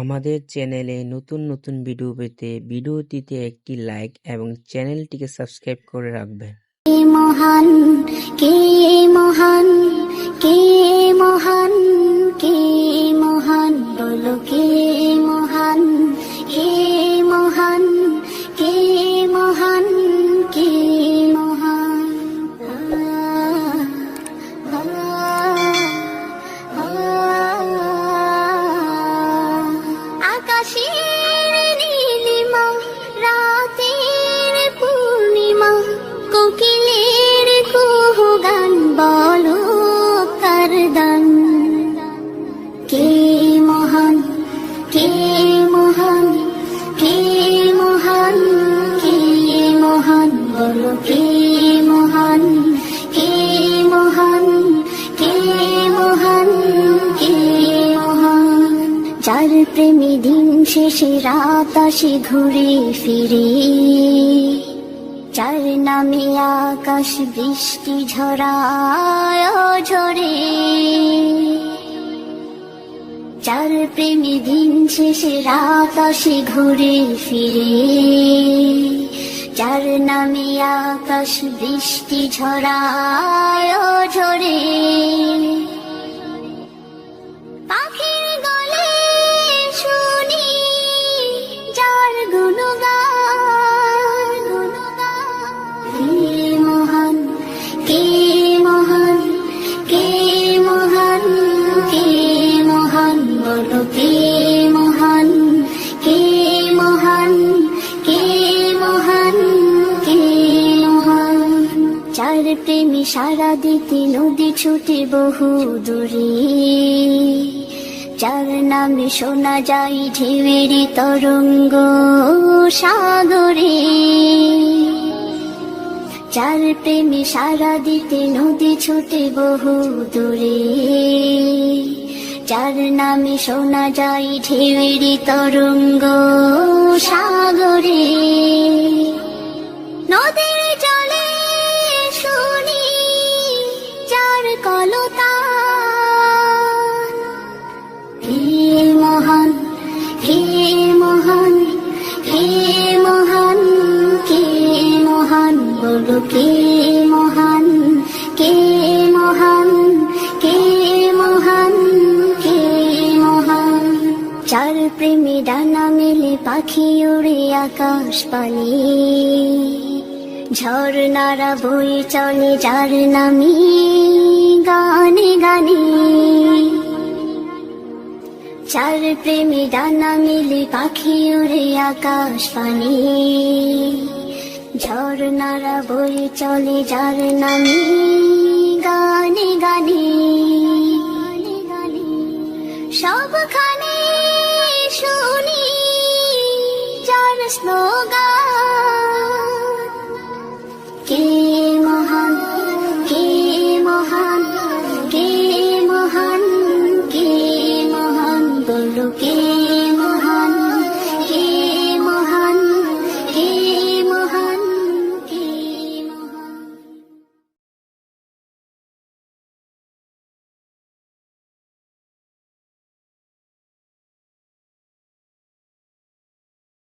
আমাদের চ্যানেলে নতুন নতুন ভিডিও পেতে ভিডিওটিতে একটি লাইক এবং চ্যানেলটিকে সাবস্ক্রাইব করে রাখবেন। কে মহান, কে মহান, কে মহান, কে মহান, বলো কে মহান, কে মহান, কে মহান, কে মহান। আকাশের নীলিমা, রাতের পূর্ণিমা, কোকিলের কুহু গান, বলো কার দান। কে মহান, কে মহান, কে মহান, কে মহান, বলো কে মহান, কে মহান, কে মহান, কে মহান। যার প্রেমে দিন শেষে রাত আসে ঘুরে ফিরে, যার নামে আকাশ বৃষ্টি ঝরায় ঝরে, যার প্রেমে দিন শেষে রাত আসে ঘুরে ফিরে, যার নামে আকাশ বৃষ্টি ঝরায় ঝরে। পাখির গলে শুনি যার গুণগান, কে মহান, কে মহান, কে মহান, কে মহান, বলো কে মহান, কে মহান, কে মহান, কে মহান। যার প্রেমে সারা দিতে নদী ছুটে বহু দূরে, যার নামে শোনা যায় ঢেউয়ের তরঙ্গ সাগরে, যার প্রেমে সারা দিতে নদী ছুটে বহু দূরে, যার নামে শোনা যায় ঢেউয়ের তরঙ্গ সাগরে। নদীর জলে শুনি যার কলতান, কে মহান, কে মহান, কে মহান, কে মহান, বলো কে মহান, কে মহান, কে মহান, কে মহান। যার প্রেমে ডানা মেলে পাখি উড়ে আকাশ পানে, ঝর্ণারা বয়ে চলে যার নামে গানে গানে, যার প্রেমে ডানা মেলে পাখি উড়ে আকাশ পানে, ঝর্ণারা বয়ে চলে যার নামে গানে গানে। সবখানে শুনি যার স্লোগান,